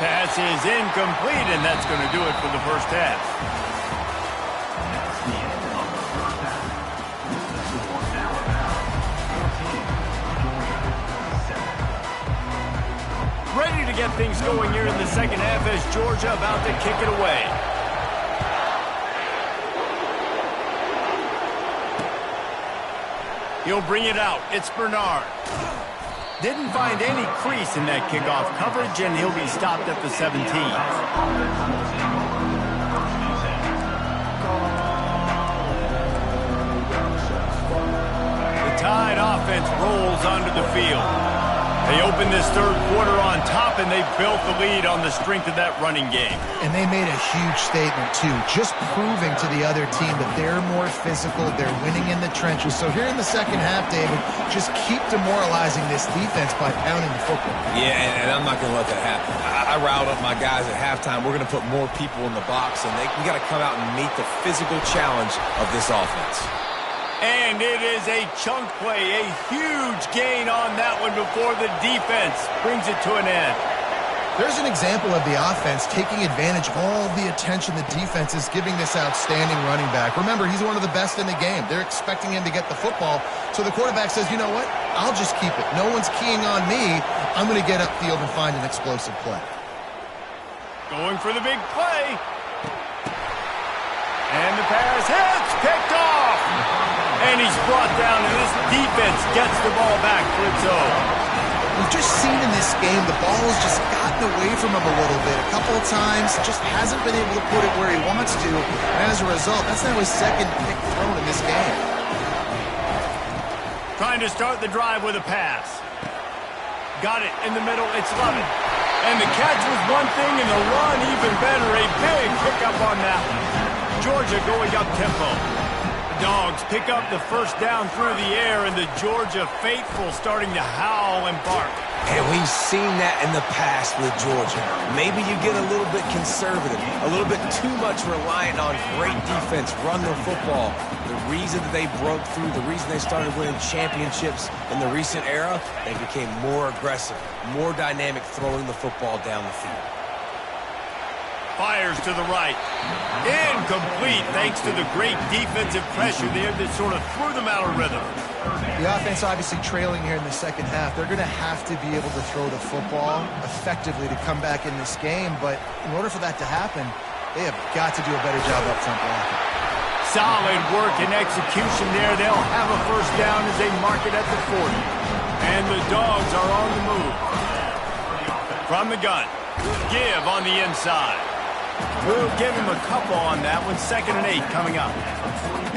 Pass is incomplete, and that's going to do it for the 1st half. That's the end of the first half. This is the score now about 14, Georgia 7. Ready to get things going here in the 2nd half as Georgia about to kick it away. He'll bring it out. It's Bernard. Didn't find any crease in that kickoff coverage, and he'll be stopped at the 17. The Tide offense rolls onto the field. They open this 3rd quarter on top, and they built the lead on the strength of that running game. And they made a huge statement, too, just proving to the other team that they're more physical, they're winning in the trenches. So here in the 2nd half, David, just keep demoralizing this defense by pounding the football. Yeah, and I'm not going to let that happen. I riled up my guys at halftime. We're going to put more people in the box, and we got to come out and meet the physical challenge of this offense. And it is a chunk play, a huge gain on that one before the defense brings it to an end. There's an example of the offense taking advantage of all the attention the defense is giving this outstanding running back. Remember, he's one of the best in the game. They're expecting him to get the football, so the quarterback says, you know what? I'll just keep it. No one's keying on me. I'm going to get upfield and find an explosive play. Going for the big play. And the pass hits, picked off. And he's brought down, and this defense gets the ball back for its own. We've just seen in this game the ball has just gotten away from him a little bit. A couple of times, just hasn't been able to put it where he wants to. And as a result, that's now his second pick thrown in this game. Trying to start the drive with a pass. Got it in the middle. It's Lovett. And the catch was one thing, and the run even better. A big pickup on that one. Georgia going up tempo. Dogs pick up the first down through the air, and the Georgia faithful starting to howl and bark. And we've seen that in the past with Georgia. Maybe you get a little bit conservative, a little bit too much reliant on great defense, run the football. The reason that they broke through, the reason they started winning championships in the recent era, they became more aggressive, more dynamic throwing the football down the field. Fires to the right. Incomplete thanks to the great defensive pressure there that sort of threw them out of rhythm. The offense obviously trailing here in the second half. They're going to have to be able to throw the football effectively to come back in this game, but in order for that to happen, they have got to do a better job up front blocking. Solid work and execution there. They'll have a first down as they mark it at the 40. And the Dogs are on the move. From the gun, give on the inside. We'll give him a couple on that one. 2nd and 8 coming up.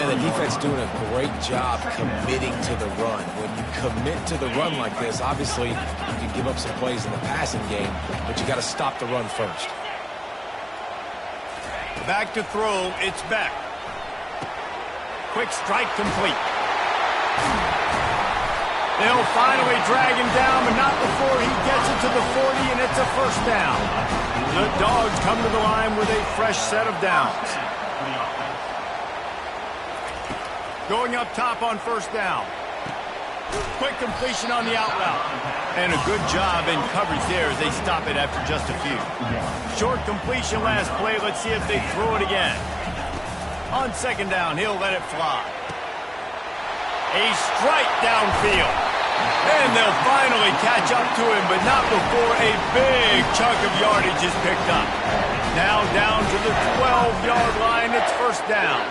And the defense doing a great job committing to the run. When you commit to the run like this, obviously you can give up some plays in the passing game, but you got to stop the run first. Back to throw, it's Beck. Quick strike complete. They'll finally drag him down, but not before he gets it to the 40, and it's a first down. The Dogs come to the line with a fresh set of downs. Going up top on first down. Quick completion on the out route. And a good job in coverage there as they stop it after just a few. Short completion last play. Let's see if they throw it again. On 2nd down, he'll let it fly. A strike downfield. And they'll finally catch up to him, but not before a big chunk of yardage is picked up. Now down to the 12-yard line. It's first down.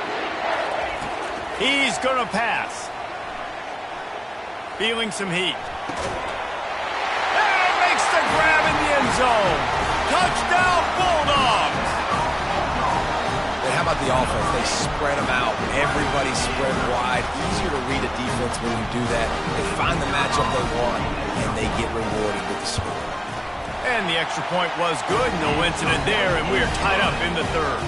He's going to pass. Feeling some heat. And makes the grab in the end zone. Touchdown, Bulldogs. And how about the offense? They spread them out. Everybody spread wide. Easier to read a defense when you do that. They find the matchup they want, and they get rewarded with the score. And the extra point was good. No incident there, and we're tied up in the 3rd.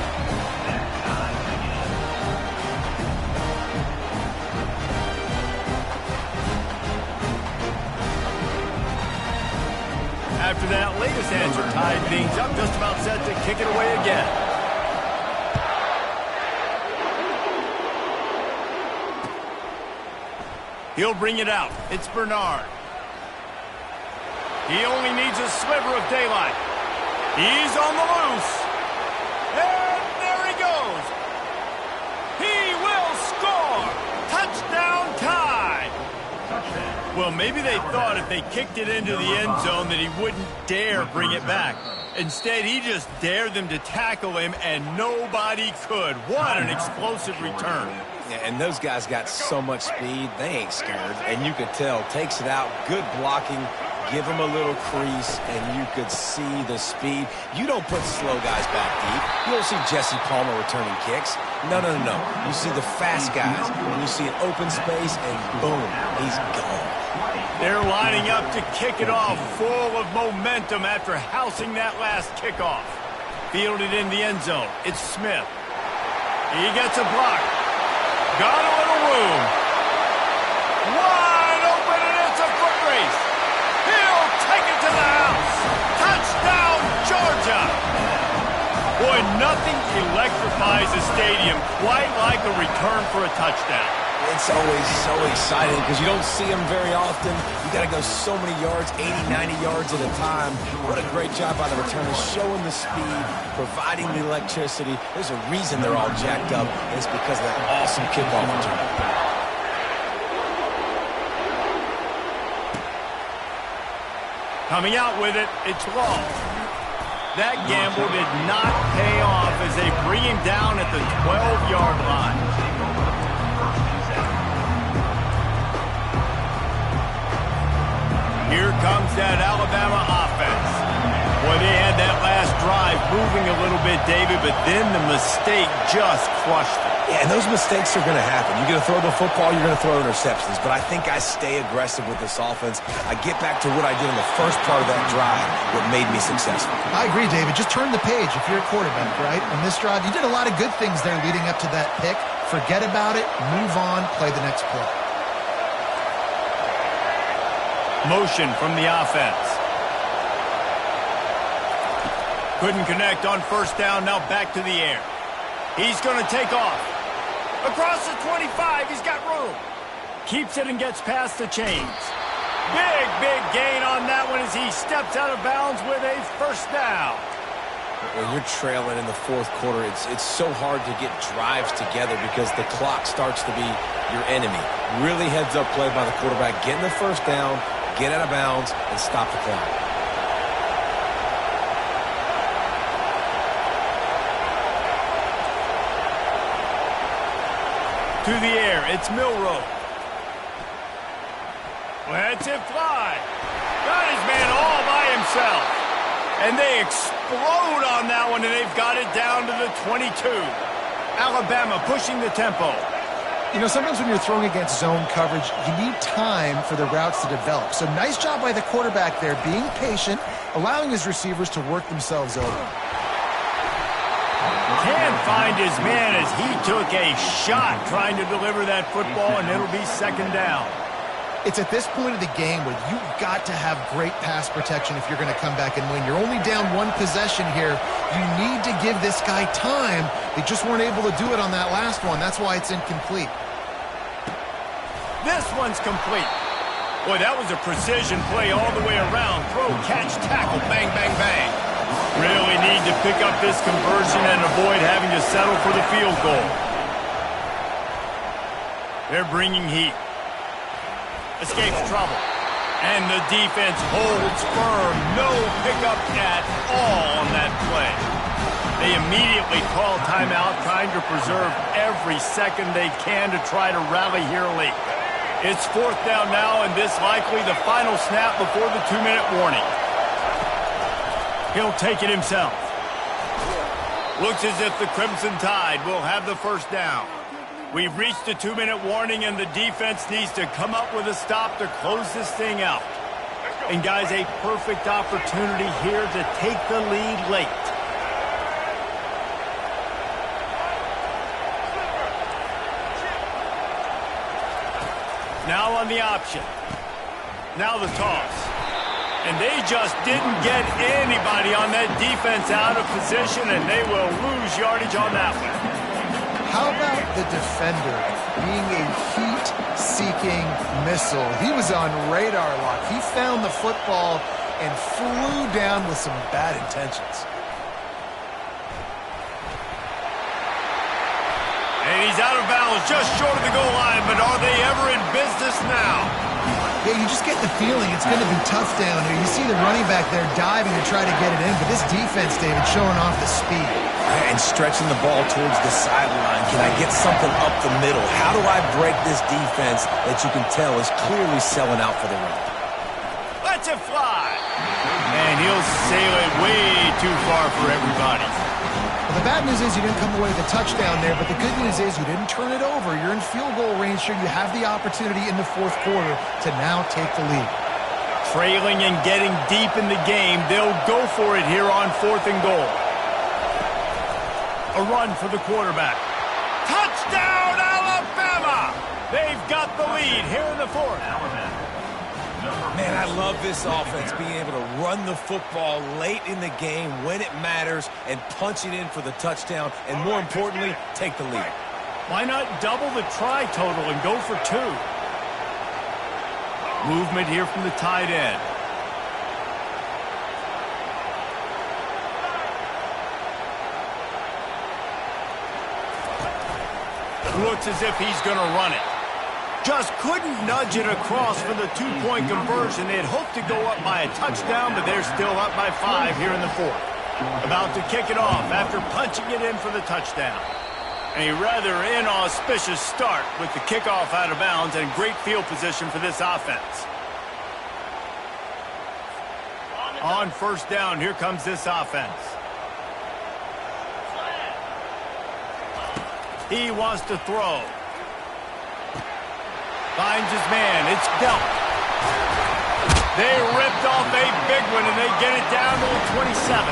After that latest answer tied things up, just about set to kick it away again. He'll bring it out. It's Bernard. He only needs a sliver of daylight. He's on the loose. And there he goes. He will score. Touchdown tie. Well, maybe they thought if they kicked it into the end zone that he wouldn't dare bring it back. Instead, he just dared them to tackle him, and nobody could. What an explosive return. Yeah, and those guys got so much speed, they ain't scared. And you could tell, takes it out, good blocking, give him a little crease, and you could see the speed. You don't put slow guys back deep. You don't see Jesse Palmer returning kicks. No. You see the fast guys, and you see an open space, and boom, he's gone. They're lining up to kick it off, full of momentum after housing that last kickoff. Fielded in the end zone. It's Smith. He gets a block. Got a little room. Wide open, and it's a foot race. He'll take it to the house. Touchdown, Georgia. Boy, nothing electrifies a stadium quite like a return for a touchdown. It's always so exciting because you don't see them very often. You got to go so many yards, 80, 90 yards at a time. What a great job by the returners, showing the speed, providing the electricity. There's a reason they're all jacked up, and it's because of that awesome kickoff return. Coming out with it, it's long. That gamble did not pay off as they bring him down at the 12-yard line. Here comes that Alabama offense. Boy, they had that last drive moving a little bit, David, but then the mistake just crushed it. Yeah, and those mistakes are going to happen. You're going to throw the football, you're going to throw interceptions. But I think I stay aggressive with this offense. I get back to what I did in the first part of that drive, what made me successful. I agree, David. Just turn the page if you're a quarterback, right? On this drive, you did a lot of good things there leading up to that pick. Forget about it, move on, play the next play. Motion from the offense. Couldn't connect on first down, now back to the air. He's going to take off. Across the 25, he's got room. Keeps it and gets past the chains. Big gain on that one as he steps out of bounds with a first down. When you're trailing in the fourth quarter, it's so hard to get drives together because the clock starts to be your enemy. Really heads-up play by the quarterback. Getting the first down, get out of bounds, and stop the clock. To the air, it's Milroe. Lets it fly. Got his man all by himself. And they explode on that one, and they've got it down to the 22. Alabama pushing the tempo. You know, sometimes when you're throwing against zone coverage, you need time for the routes to develop. So nice job by the quarterback there, being patient, allowing his receivers to work themselves over. Can't find his man as he took a shot trying to deliver that football, and it'll be second down. It's at this point of the game where you've got to have great pass protection if you're going to come back and win. You're only down one possession here. You need to give this guy time. They just weren't able to do it on that last one. That's why it's incomplete. This one's complete. Boy, that was a precision play all the way around. Throw, catch, tackle, bang, bang, bang. Really need to pick up this conversion and avoid having to settle for the field goal. They're bringing heat. Escapes trouble. And the defense holds firm. No pickup at all on that play. They immediately call timeout, trying to preserve every second they can to try to rally here late. It's fourth down now, and this likely the final snap before the 2-minute warning. He'll take it himself. Looks as if the Crimson Tide will have the first down. We've reached the 2-minute warning, and the defense needs to come up with a stop to close this thing out. And, guys, a perfect opportunity here to take the lead late. Now on the option. Now the toss. And they just didn't get anybody on that defense out of position, and they will lose yardage on that one. How about the defender being a heat-seeking missile? He was on radar lock. He found the football and flew down with some bad intentions. And he's out of bounds just short of the goal line, but are they ever in business now? Yeah, you just get the feeling it's going to be tough down here. You see the running back there diving to try to get it in, but this defense, David, showing off the speed. And stretching the ball towards the sideline. Can I get something up the middle? How do I break this defense that you can tell is clearly selling out for the run? Lets it fly. And he'll sail it way too far for everybody. Well, the bad news is you didn't come away with a touchdown there, but the good news is you didn't turn it over. You're in field goal range here. You have the opportunity in the fourth quarter to now take the lead. Trailing and getting deep in the game, they'll go for it here on 4th and goal. A run for the quarterback. Touchdown, Alabama! They've got the lead here in the 4th. Man, I love this offense, being able to run the football late in the game when it matters and punch it in for the touchdown, and more importantly, take the lead. Why not double the try total and go for 2? Movement here from the tight end. Looks as if he's going to run it. Just couldn't nudge it across for the 2-point conversion. They had hoped to go up by a touchdown, but they're still up by 5 here in the 4th. About to kick it off after punching it in for the touchdown. A rather inauspicious start with the kickoff out of bounds and great field position for this offense. On first down, here comes this offense. He wants to throw. Finds his man. It's Delk. They ripped off a big one, and they get it down to the 27.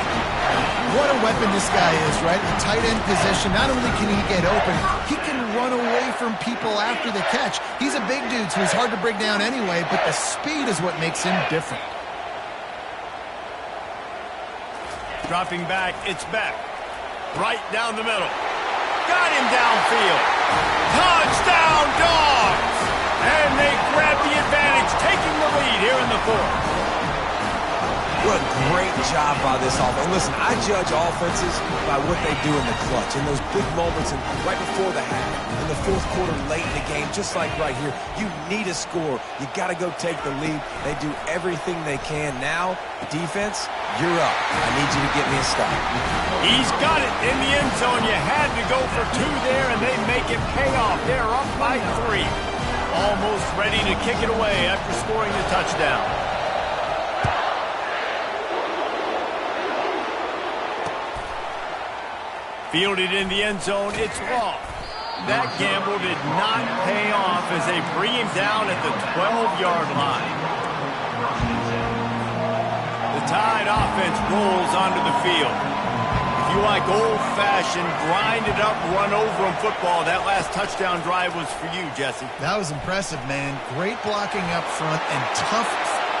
What a weapon this guy is, right? The tight end position, not only can he get open, he can run away from people after the catch. He's a big dude, so he's hard to break down anyway, but the speed is what makes him different. Dropping back, it's Beck. Right down the middle. Got him downfield. Touchdown, Dogs! And they grab the advantage, taking the lead here in the 4th. What a great job by this offense. Listen, I judge offenses by what they do in the clutch, in those big moments and right before the half, in the 4th quarter, late in the game, just like right here. You need a score. You got to go take the lead. They do everything they can. Now, defense, you're up. I need you to get me a stop. He's got it in the end zone. You had to go for 2 there, and they make it pay off. They're up by 3. Almost ready to kick it away after scoring the touchdown. Fielded in the end zone, it's Roth. That gamble did not pay off as they bring him down at the 12-yard line. The Tide offense rolls onto the field. If you like old-fashioned, grind-it-up, run-over-'em football, that last touchdown drive was for you, Jesse. That was impressive, man. Great blocking up front and tough.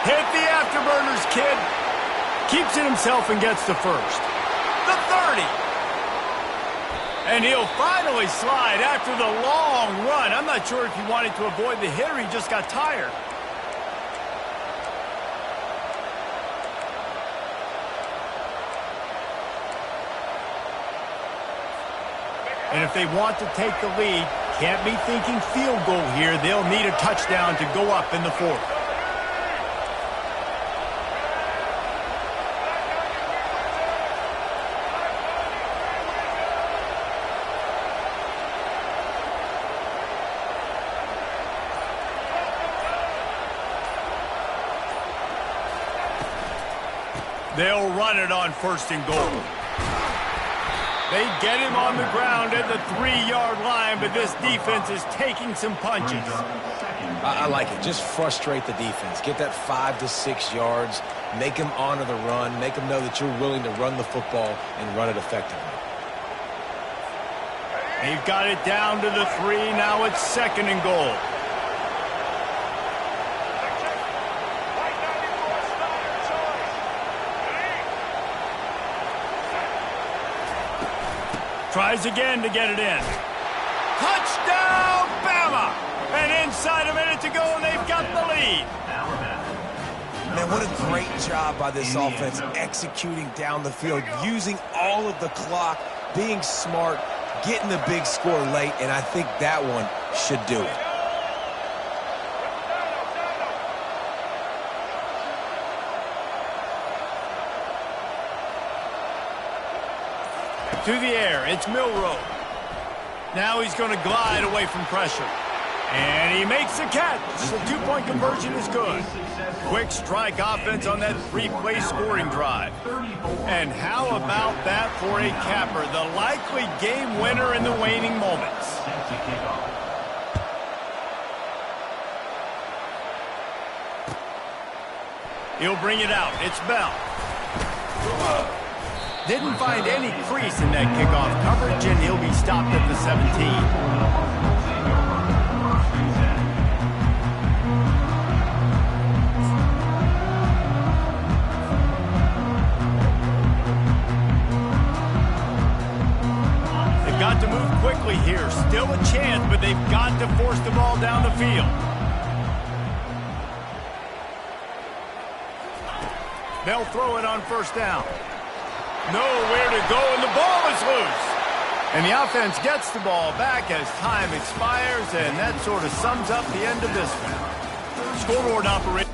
Hit the afterburners, kid. Keeps it himself and gets the first. The 30. And he'll finally slide after the long run. I'm not sure if he wanted to avoid the hit or he just got tired. And if they want to take the lead, can't be thinking field goal here. They'll need a touchdown to go up in the 4th. They'll run it on 1st and goal. They get him on the ground at the 3-yard line, but this defense is taking some punches. I like it. Just frustrate the defense. Get that 5 to 6 yards. Make them honor the run. Make them know that you're willing to run the football and run it effectively. They've got it down to the 3. Now it's 2nd and goal. Tries again to get it in. Touchdown, Bama! And inside a minute to go, and they've got the lead. Man, what a great job by this offense executing down the field, using all of the clock, being smart, getting the big score late, and I think that one should do it. To the air, it's Milroe. Now he's going to glide away from pressure. And he makes the catch. The 2-point conversion is good. Quick strike offense on that 3-play scoring drive. And how about that for a capper? The likely game winner in the waning moments. He'll bring it out. It's Bell. Didn't find any crease in that kickoff coverage, and he'll be stopped at the 17. Got to move quickly early here. Still a chance, but they've got to force the ball down the field. They'll throw it on first down. Nowhere to go, and the ball is loose. And the offense gets the ball back as time expires, and that sort of sums up the end of this one. Scoreboard operator.